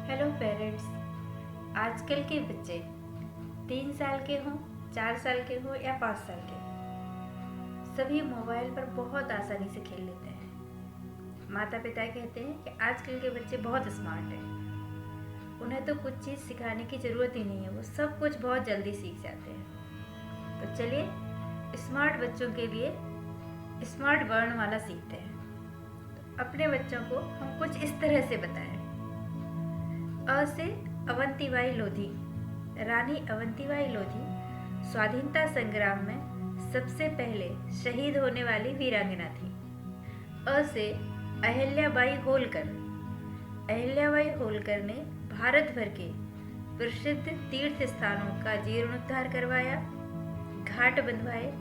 Hello parents. आजकल के बच्चे 3 साल के हों, 4 साल के हों या 5 साल के, सभी मोबाइल पर बहुत आसानी से खेल लेते हैं। माता पिता कहते हैं कि आजकल के बच्चे बहुत स्मार्ट हैं, उन्हें तो कुछ चीज़ सिखाने की ज़रूरत ही नहीं है, वो सब कुछ बहुत जल्दी सीख जाते हैं। तो चलिए स्मार्ट बच्चों के लिए स्मार्ट वर्णमाला सीखते हैं। तो अपने बच्चों को हम कुछ इस तरह से बताएं। अ से अवंतीबाई लोधी। रानी अवंतीबाई लोधी स्वाधीनता संग्राम में सबसे पहले शहीद होने वाली वीरांगना थी। अ से अहिल्याबाई होलकर। अहिल्याबाई होलकर ने भारत भर के प्रसिद्ध तीर्थ स्थानों का जीर्णोद्धार करवाया, घाट बंधवाए,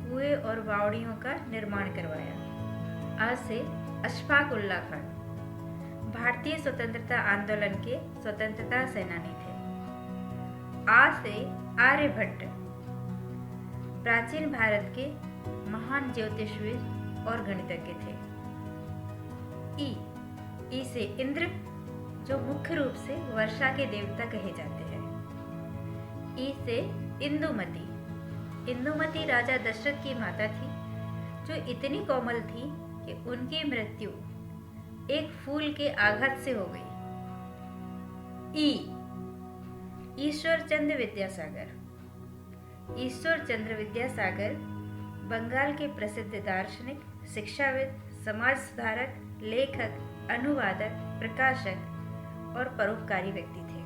कुएं और बावड़ियों का निर्माण करवाया। अ से अशफाक उल्लाह खान भारतीय स्वतंत्रता आंदोलन के स्वतंत्रता सेनानी थे। आ से आर्यभट्ट प्राचीन भारत के महान ज्योतिषविद और गणितज्ञ थे। ई से इंद्र, जो मुख्य रूप से वर्षा के देवता कहे जाते हैं। ई से इंदुमती। इंदुमती राजा दशरथ की माता थी, जो इतनी कोमल थी कि उनकी मृत्यु एक फूल के आघात से हो गई। ईश्वर चंद्र विद्यासागर। ईश्वर चंद्र विद्यासागर बंगाल के प्रसिद्ध दार्शनिक, शिक्षाविद, समाज सुधारक, लेखक, अनुवादक, प्रकाशक और परोपकारी व्यक्ति थे।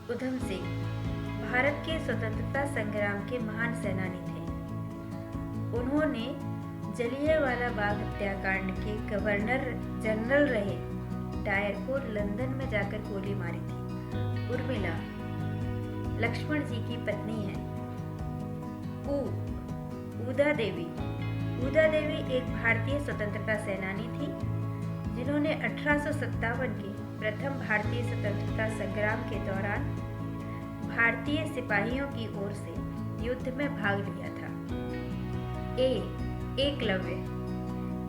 उधम सिंह भारत के स्वतंत्रता संग्राम के महान सेनानी थे। उन्होंने जलियांवाला बाग हत्याकांड के गवर्नर जनरल रहे डायर को लंदन में जाकर गोली मारी थी। उर्मिला लक्ष्मण जी की पत्नी है। उदा देवी। उदा देवी एक भारतीय स्वतंत्रता सेनानी थी, जिन्होंने 1857 के प्रथम भारतीय स्वतंत्रता संग्राम के दौरान भारतीय सिपाहियों की ओर से युद्ध में भाग लिया था। एकलव्य।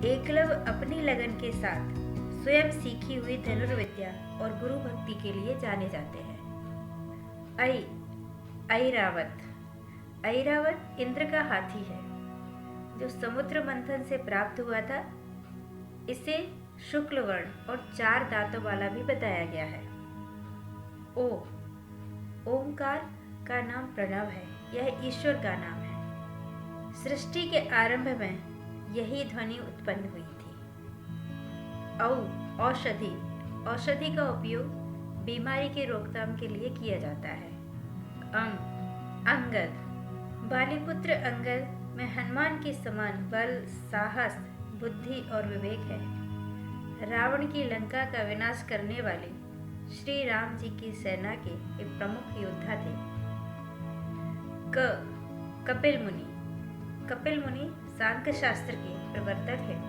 एकलव्य अपनी लगन के साथ स्वयं सीखी हुई धनुर्विद्या और गुरु भक्ति के लिए जाने जाते हैं। ऐरावत। ऐरावत इंद्र का हाथी है, जो समुद्र मंथन से प्राप्त हुआ था। इसे शुक्ल वर्ण और 4 दांतों वाला भी बताया गया है। ओमकार का नाम प्रणव है, यह ईश्वर का नाम है। सृष्टि के आरंभ में यही ध्वनि उत्पन्न हुई थी। औषधि। औषधि का उपयोग बीमारी के रोकथाम के लिए किया जाता है। अंगद। बालीपुत्र अंगद में हनुमान के समान बल, साहस, बुद्धि और विवेक है। रावण की लंका का विनाश करने वाले श्री राम जी की सेना के एक प्रमुख योद्धा थे। कपिल मुनि। कपिल मुनि सांख्य शास्त्र के प्रवर्तक हैं।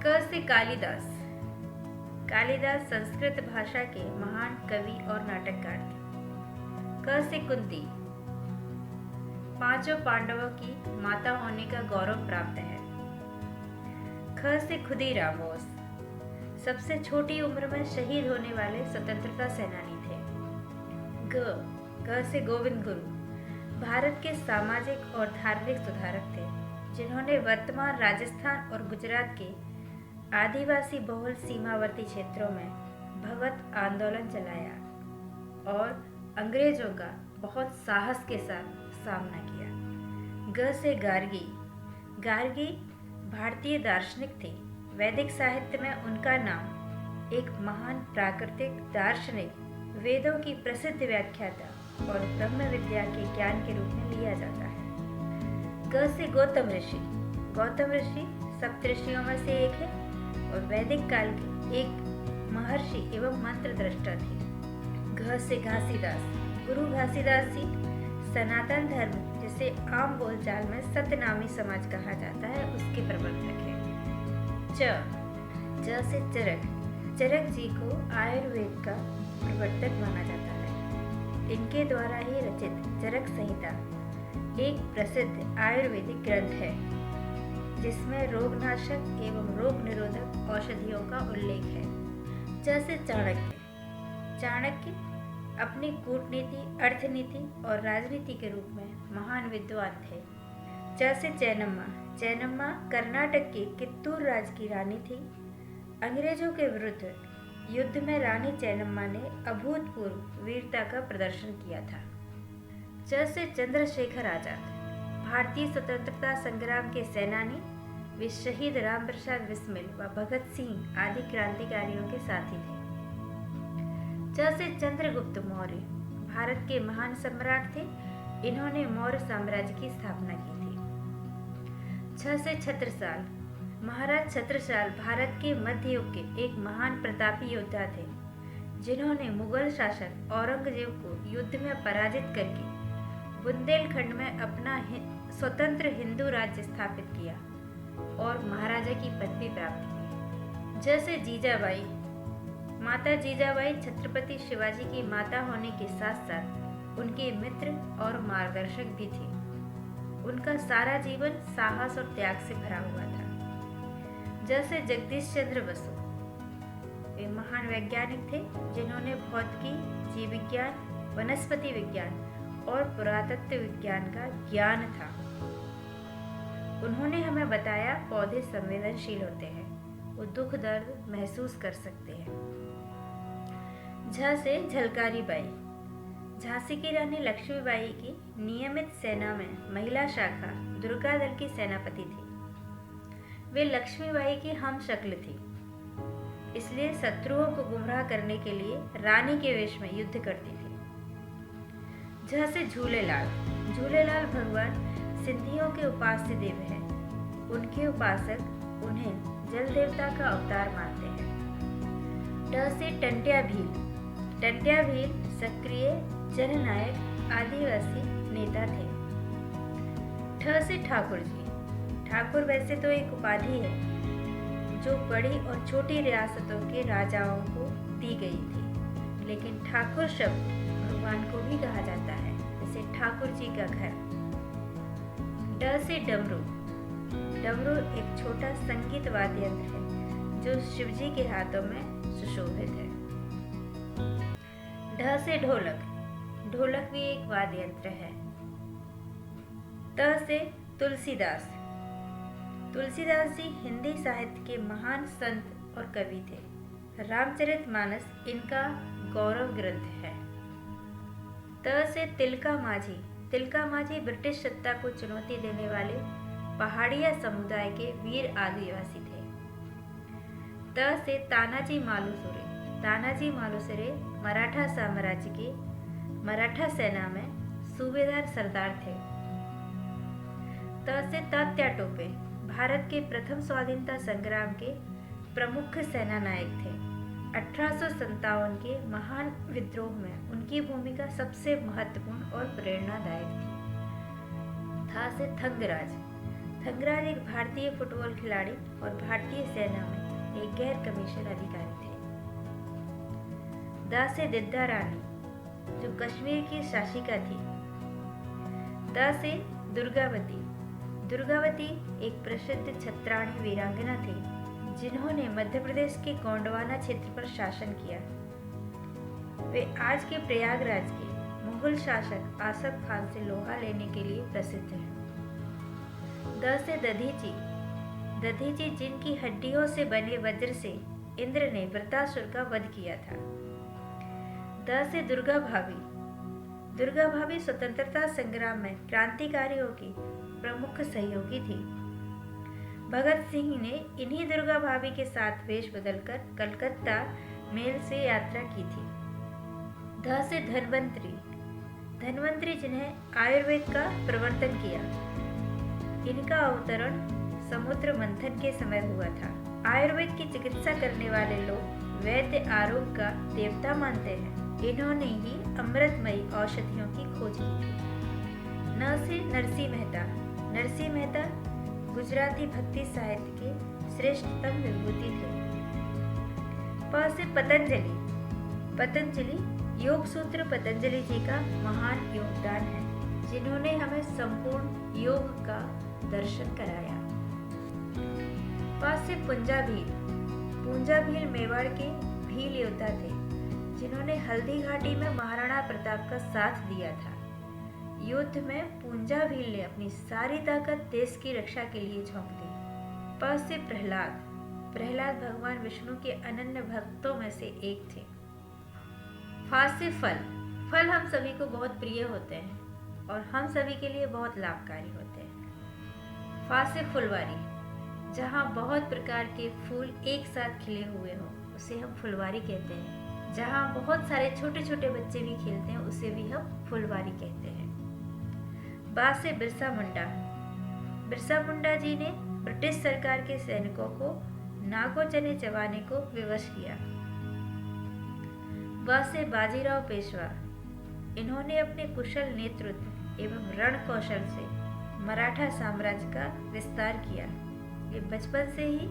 क से कालिदास। कालिदास संस्कृत भाषा के महान कवि और नाटककार थे। क से कुंती। 5 पांडवों की माता होने का गौरव प्राप्त है। ख से खुदीराम बोस सबसे छोटी उम्र में शहीद होने वाले स्वतंत्रता सेनानी थे। ग से गोविंद गुरु भारत के सामाजिक और धार्मिक सुधारक थे, जिन्होंने वर्तमान राजस्थान और गुजरात के आदिवासी बहुल सीमावर्ती क्षेत्रों में भगवत आंदोलन चलाया और अंग्रेजों का बहुत साहस के साथ सामना किया। ग से गार्गी। गार्गी भारतीय दार्शनिक थे। वैदिक साहित्य में उनका नाम एक महान प्राकृतिक दार्शनिक, वेदों की प्रसिद्ध व्याख्याता और ब्रह्म विद्या के ज्ञान के रूप में लिया जाता है। ग से गौतम ऋषि। गौतम ऋषि सप्तऋषियों में से एक है और वैदिक काल के एक महर्षि एवं मंत्र दृष्टा थे। घ से घासीदास। गुरु घासीदास जी सनातन धर्म, जिसे आम बोलचाल में सत्यनामी समाज कहा जाता है, उसके प्रवर्तक हैं। च से चरक। चरक जी को आयुर्वेद का प्रवर्तक माना जाता है। इनके द्वारा ही रचित चरक संहिता एक प्रसिद्ध आयुर्वेदिक ग्रंथ है, जिसमें रोगनाशक एवं रोग निरोधक औषधियों का उल्लेख है। जैसे चाणक्य। चाणक्य अपनी कूटनीति, अर्थनीति और राजनीति के रूप में महान विद्वान थे। जैसे चेन्नम्मा। चेन्नम्मा कर्नाटक के कित्तूर राज्य की रानी थी। अंग्रेजों के विरुद्ध युद्ध में रानी चेन्नम्मा ने अभूतपूर्व वीरता का प्रदर्शन किया था। जैसे चंद्रशेखर आजाद। भारतीय स्वतंत्रता संग्राम के सेनानी, वे शहीद रामप्रसाद बिस्मिल व भगत सिंह आदि क्रांतिकारियों के साथी थे। जैसे चंद्रगुप्त मौर्य। भारत के महान सम्राट थे। इन्होंने मौर्य साम्राज्य की स्थापना की थी। जैसे छत्रसाल। महाराज छत्रसाल भारत के मध्य युग के एक महान प्रतापी योद्धा थे, जिन्होंने मुगल शासक औरंगजेब को युद्ध में पराजित करके बुंदेलखंड में अपना स्वतंत्र हिंदू राज्य स्थापित किया और महाराजा की पदवी प्राप्त की। जैसे जीजाबाई। माता जीजाबाई छत्रपति शिवाजी की माता होने के साथ साथ उनके मित्र और मार्गदर्शक भी थी। उनका सारा जीवन साहस और त्याग से भरा हुआ था। जैसे जगदीश चंद्र बसु। वे महान वैज्ञानिक थे, जिन्होंने भौतिकी, जीव विज्ञान, वनस्पति विज्ञान और पुरातत्व विज्ञान का ज्ञान था। उन्होंने हमें बताया पौधे संवेदनशील होते हैं, वो दुख दर्द महसूस कर सकते हैं। जैसे झलकारी बाई। झांसी की रानी लक्ष्मीबाई की नियमित सेना में महिला शाखा दुर्गा दल की सेनापति थी। वे लक्ष्मीबाई की हम शक्ल थी, इसलिए शत्रुओं को गुमराह करने के लिए रानी के वेश में युद्ध करती थी। जैसे झूलेलाल। झूलेलाल भगवान सिद्धियों के उपास्य देव हैं। उनके उपासक उन्हें जल देवता का अवतार मानते हैं। जैसे टंट्या भील। टंट्या भील सक्रिय जननायक आदिवासी नेता थे। ठ से ठाकुर जी। ठाकुर वैसे तो एक उपाधि है जो बड़ी और छोटी रियासतों के राजाओं को दी गई थी, लेकिन ठाकुर शब्द भगवान को भी कहा जाता है, जैसे ठाकुर जी का घर। ड से डमरू। डमरू एक छोटा संगीत वाद्य यंत्र है जो शिवजी के हाथों में सुशोभित है। ढ से ढोलक। ढोलक भी एक वाद्य यंत्र है। त से तुलसीदास। तुलसीदास जी हिंदी साहित्य के महान संत और कवि थे। रामचरितमानस इनका गौरव ग्रंथ है। त से तिलका माझी। तिलका माझी ब्रिटिश सत्ता को चुनौती देने वाले पहाड़िया समुदाय के वीर आदिवासी थे। त से तानाजी मालुसरे। तानाजी मालुसरे मराठा साम्राज्य के मराठा सेना में सूबेदार सरदार थे। त से तात्या टोपे। भारत के प्रथम स्वाधीनता संग्राम के प्रमुख सेना नायक थे। 1857 के महान विद्रोह में उनकी भूमिका सबसे महत्वपूर्ण और प्रेरणादायक थी। था से थंगराज। थंगराज एक भारतीय फुटबॉल खिलाड़ी और भारतीय सेना में एक गैर कमीशन अधिकारी थे। दा से दिद्दा रानी, जो कश्मीर की शासिका थी। दा से दुर्गावती। दुर्गावती एक प्रसिद्ध छत्राणी वीरांगना थी, जिन्होंने मध्य प्रदेश के गोंडवाना क्षेत्र पर शासन किया। वे आज के प्रयागराज के मुगल शासक आसफ खान से लोहा लेने के लिए प्रसिद्ध हैं। द से दधीची। दधीची जिनकी हड्डियों से बने वज्र से इंद्र ने वृतासुर का वध किया था। द से दुर्गा भाभी। दुर्गा भाभी स्वतंत्रता संग्राम में क्रांतिकारियों की प्रमुख सहयोगी थी। भगत सिंह ने इन्हीं दुर्गा भाभी के साथ वेश बदलकर कलकत्ता मेल से यात्रा की थी। ध से धन्वंतरी। धन्वंतरी जिन्हें आयुर्वेद का प्रवर्तन किया। इनका अवतरण समुद्र मंथन के समय हुआ था। आयुर्वेद की चिकित्सा करने वाले लोग वैद्य आरोग्य का देवता मानते हैं। इन्होंने ही अमृतमयी औषधियों की खोज की थी। न से नरसिंह मेहता। नरसिंह मेहता गुजराती भक्ति साहित्य के श्रेष्ठतम विभूति थे। प से पतंजलि। पतंजलि योग सूत्र पतंजलि जी का महान योगदान है, जिन्होंने हमें संपूर्ण योग का दर्शन कराया। प से पुंजा भील। पुंजा भील मेवाड़ के भील योद्धा थे जिन्होंने हल्दी घाटी में महाराणा प्रताप का साथ दिया था। युद्ध में पूंजा भील ने अपनी सारी ताकत देश की रक्षा के लिए झोंक दी। प से प्रहलाद। प्रहलाद भगवान विष्णु के अनन्य भक्तों में से एक थे। फा से फल। फल हम सभी को बहुत प्रिय होते हैं और हम सभी के लिए बहुत लाभकारी होते हैं। फा से फुलवारी। जहाँ बहुत प्रकार के फूल एक साथ खिले हुए हों उसे हम फुलवारी कहते हैं। जहाँ बहुत सारे छोटे छोटे बच्चे भी खेलते हैं उसे भी हम फुलवारी कहते हैं। बा से बिरसा मुंडा। बिरसा मुंडा जी ने ब्रिटिश सरकार के सैनिकों को नागो चने चबाने को विवश किया। ब से बाजीराव पेशवा। इन्होंने अपने कुशल नेतृत्व एवं रण कौशल से मराठा साम्राज्य का विस्तार किया। ये बचपन से ही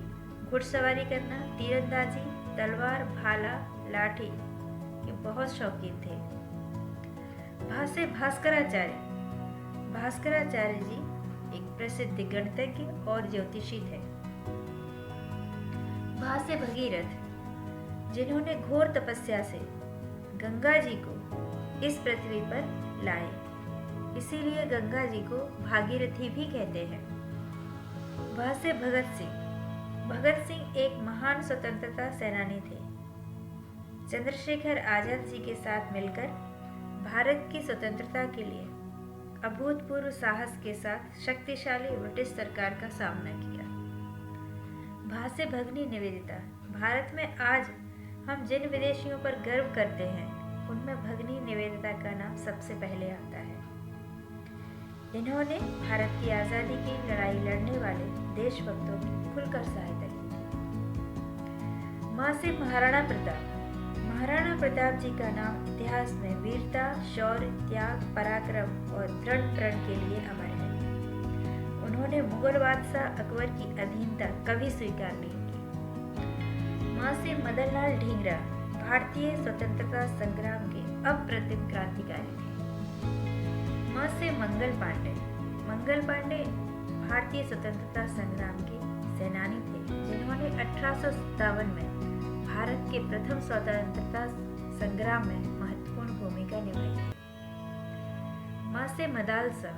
घुड़सवारी करना, तीरंदाजी, तलवार, भाला, लाठी के बहुत शौकीन थे। भा से भास्कराचार्य। भास्कराचार्य जी एक प्रसिद्ध गणितज्ञ और ज्योतिषी थे। भा से भगीरथ। जिन्होंने घोर तपस्या से गंगा जी को इस पृथ्वी पर लाए, इसीलिए गंगा जी को भागीरथी भी कहते हैं। भा से भगत सिंह। भगत सिंह एक महान स्वतंत्रता सेनानी थे। चंद्रशेखर आजाद जी के साथ मिलकर भारत की स्वतंत्रता के लिए अभूतपूर्व साहस के साथ शक्तिशाली ब्रिटिश सरकार का सामना किया। भा से भगनी निवेदिता। भारत में आज हम जिन विदेशियों पर गर्व करते हैं उनमें भगनी निवेदिता का नाम सबसे पहले आता है। इन्होंने भारत की आज़ादी की लड़ाई लड़ने वाले देशभक्तों की खुलकर सहायता की थी। मां से महाराणा प्रताप। महाराणा प्रताप जी का नाम इतिहास में वीरता, शौर्य, त्याग, पराक्रम और दृढ़ प्रण के लिए अमर है। उन्होंने मुगल बादशाह अकबर की अधीनता कभी स्वीकार नहीं की। मां से मदन लाल ढींगरा भारतीय स्वतंत्रता संग्राम के अप्रतिम क्रांतिकारी थे। मां से मंगल पांडे। मंगल पांडे भारतीय स्वतंत्रता संग्राम के सेनानी थे जिन्होंने 1857 में भारत के प्रथम स्वतंत्रता संग्राम में महत्वपूर्ण भूमिका निभाई थी। मां से मदालसा।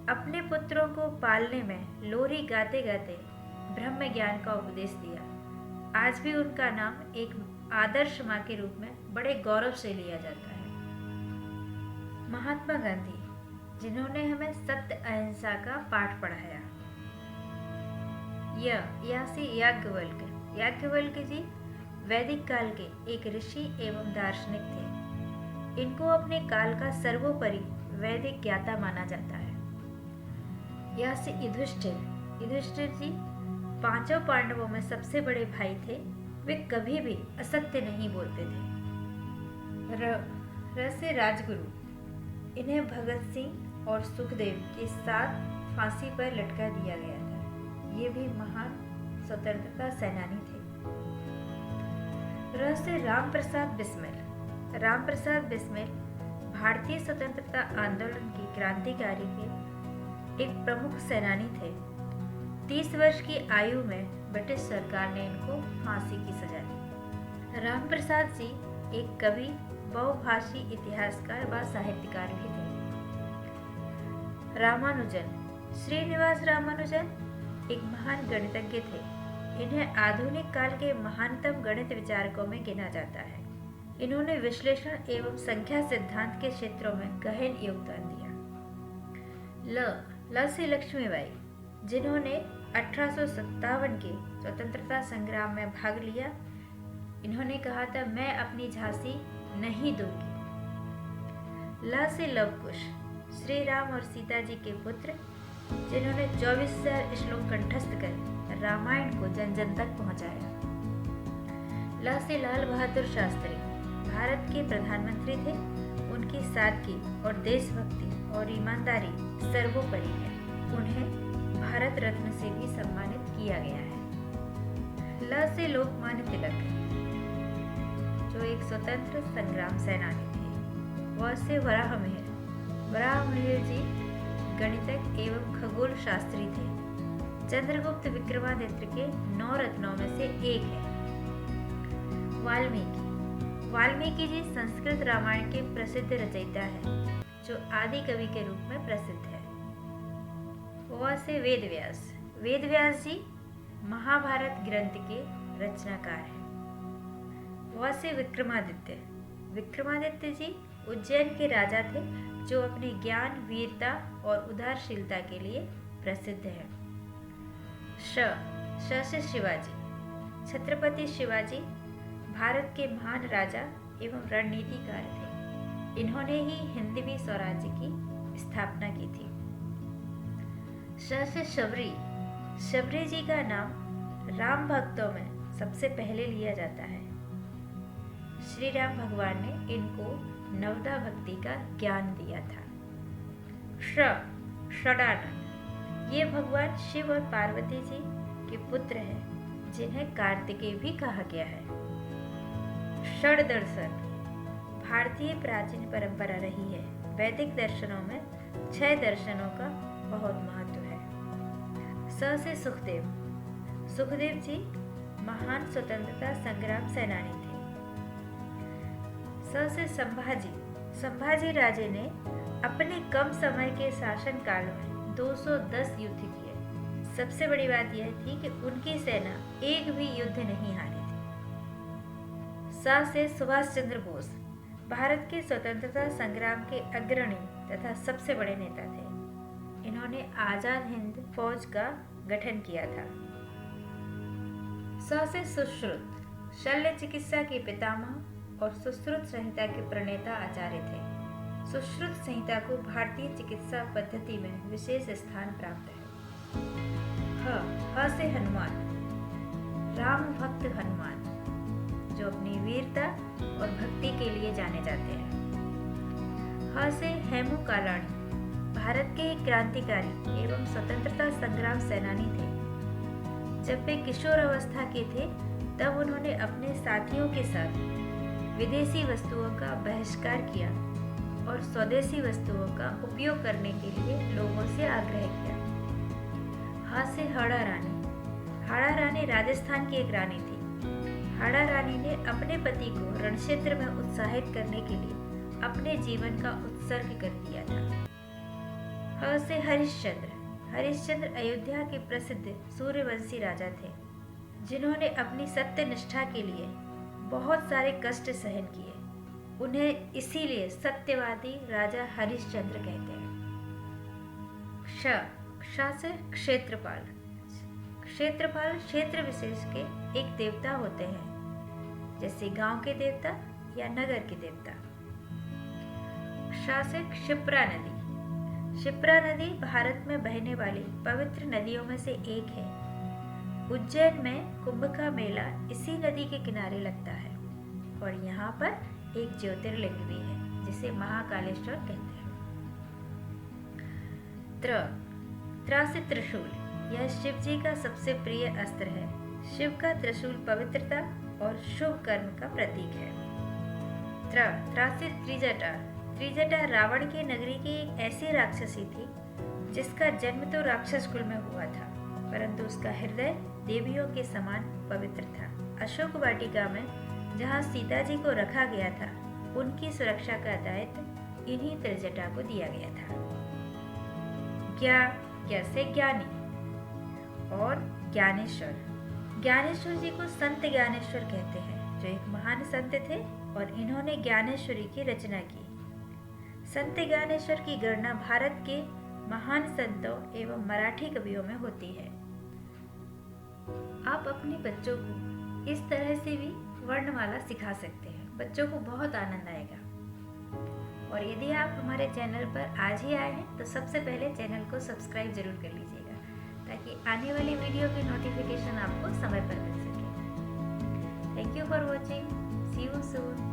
अपने पुत्रों को पालने में लोरी गाते गाते ब्रह्म ज्ञान का उपदेश दिया। आज भी उनका नाम एक आदर्श मां के रूप में बड़े गौरव से लिया जाता है। महात्मा गांधी, जिन्होंने हमें सत्य अहिंसा का पाठ पढ़ाया। या से याज्ञवल्क्य। याज्ञवल्क्य जी वैदिक काल के एक ऋषि एवं दार्शनिक थे। इनको अपने काल का सर्वोपरि वैदिक ज्ञाता माना जाता है। या से युधिष्ठिर। युधिष्ठिर जी पांचों पांडवों में सबसे बड़े भाई थे। वे कभी भी असत्य नहीं बोलते थे। र से राजगुरु। इन्हें भगत सिंह और सुखदेव के साथ फांसी पर लटका दिया गया था। ये भी महान स्वतंत्रता सेनानी थे। र से राम प्रसाद बिस्मिल। राम प्रसाद बिस्मिल भारतीय स्वतंत्रता आंदोलन की क्रांतिकारी के एक प्रमुख सेनानी थे। 30 वर्ष की आयु में ब्रिटिश सरकार ने इनको फांसी की सजा दी। राम प्रसाद जी एक कवि, बहुभाषी इतिहासकार व साहित्यकार भी थे। रामानुजन। श्रीनिवास रामानुजन एक महान गणितज्ञ थे। इन्हें आधुनिक काल के महानतम गणित विचारकों में गिना जाता है। इन्होंने विश्लेषण एवं संख्या सिद्धांत के क्षेत्रों में गहन योगदान दिया। ल से लक्ष्मीबाई, जिन्होंने 1857 के स्वतंत्रता संग्राम में भाग लिया। इन्होंने कहा था, मैं अपनी झांसी नहीं दूंगी। ल से लवकुश, श्री राम और सीता जी के पुत्र, जिन्होंने 24,000 श्लोक कंठस्थ कर रामायण को जन जन तक पहुंचाया। ल से लाल बहादुर शास्त्री भारत के प्रधानमंत्री थे। उनकी सादगी और देशभक्ति और ईमानदारी सर्वोपरि है। उन्हें भारत रत्न से भी सम्मानित किया गया है। ल से लोकमान्य तिलक, जो एक स्वतंत्र संग्राम सेनानी थे। व से वराहमिहिर। वराहमिहिर जी गणितज्ञ एवं खगोल शास्त्री थे। चंद्रगुप्त विक्रमादित्य के 9 रत्नों में से एक है। वाल्मीकि जी संस्कृत रामायण के प्रसिद्ध रचयिता हैं, जो आदि कवि के रूप में प्रसिद्ध है। व से वेद व्यास जी महाभारत ग्रंथ के रचनाकार हैं। व से विक्रमादित्य जी उज्जैन के राजा थे, जो अपने ज्ञान, वीरता और उदारशीलता के लिए प्रसिद्ध हैं। श से शिवाजी। छत्रपति शिवाजी भारत के महान राजा एवं रणनीतिकार थे। इन्होंने ही हिंदवी स्वराज्य की स्थापना की थी। श से शबरी जी का नाम राम भक्तों में सबसे पहले लिया जाता है। श्री राम भगवान ने इनको नवदा भक्ति का ज्ञान दिया था। षडानन। ये भगवान शिव और पार्वती जी के पुत्र हैं, जिन्हें कार्तिकेय भी कहा गया है। षड दर्शन। भारतीय प्राचीन परंपरा रही है। वैदिक दर्शनों में 6 दर्शनों का बहुत महत्व है। स से सुखदेव जी महान स्वतंत्रता संग्राम सेनानी थे। स से संभाजी राजे ने अपने कम समय के शासन काल में 210 युद्ध किए। सबसे बड़ी बात यह थी कि उनकी सेना एक भी युद्ध नहीं हारी थी। स से सुभाष चंद्र बोस भारत के स्वतंत्रता संग्राम के अग्रणी तथा सबसे बड़े नेता थे। इन्होंने आजाद हिंद फौज का गठन किया था। स से सुश्रुत। शल्य चिकित्सा के पितामह और सुश्रुत संहिता के प्रणेता आचार्य थे। सुश्रुत संहिता को भारतीय चिकित्सा पद्धति में विशेष स्थान प्राप्त है। ह से हनुमान। राम भक्त हनुमान, जो अपनी वीरता और भक्ति के लिए जाने जाते हैं। ह से हेमू कालाणी। भारत के एक क्रांतिकारी एवं स्वतंत्रता संग्राम सेनानी थे। जब वे किशोर अवस्था के थे, तब उन्होंने अपने साथियों के साथ विदेशी वस्तुओं का बहिष्कार किया और स्वदेशी वस्तुओं का उपयोग करने के लिए लोगों से आग्रह किया। ह से हाड़ा रानी। हाड़ा रानी राजस्थान की एक रानी थी। हाड़ा रानी ने अपने पति को रणक्षेत्र में उत्साहित करने के लिए अपने जीवन का उत्सर्ग कर दिया था। ह से हरिश्चंद्र अयोध्या के प्रसिद्ध सूर्यवंशी राजा थे, जिन्होंने अपनी सत्य निष्ठा के लिए बहुत सारे कष्ट सहन किए। उन्हें इसीलिए सत्यवादी राजा हरिश्चंद्र कहते हैं। श से क्षेत्रपाल क्षेत्र विशेष के एक देवता होते हैं, जैसे गांव के देवता या नगर के देवता। श से क्षिप्रा नदी भारत में बहने वाली पवित्र नदियों में से एक है। उज्जैन में कुंभ का मेला इसी नदी के किनारे लगता है और यहाँ पर एक ज्योतिर्लिंग भी है, जिसे महाकालेश्वर कहते हैं। त्र से त्रिशूल। यह शिव जी का सबसे प्रिय अस्त्र है। शिव का त्रिशूल पवित्रता और शुभ कर्म का प्रतीक है। त्र से त्रिजटा रावण की नगरी की एक ऐसी राक्षसी थी, जिसका जन्म तो राक्षस कुल में हुआ था, परंतु उसका हृदय देवियों के समान पवित्र था। अशोक वाटिका में जहाँ सीता जी को रखा गया था, उनकी सुरक्षा का दायित्व इन्हीं त्रिजटा को दिया गया था। ज्ञ से ज्ञानी और ज्ञानेश्वर जी को संत ज्ञानेश्वर कहते हैं, जो एक महान संत थे और इन्होंने ज्ञानेश्वरी की रचना की। संत ज्ञानेश्वर की गणना भारत के महान संतों एवं मराठी कवियों में होती है। आप अपने बच्चों को इस तरह से भी वर्णमाला सिखा सकते हैं। बच्चों को बहुत आनंद आएगा। और यदि आप हमारे चैनल पर आज ही आए हैं, तो सबसे पहले चैनल को सब्सक्राइब जरूर कर लीजिएगा, ताकि आने वाली वीडियो की नोटिफिकेशन आपको समय पर मिल सके। Thank you for watching. See you soon.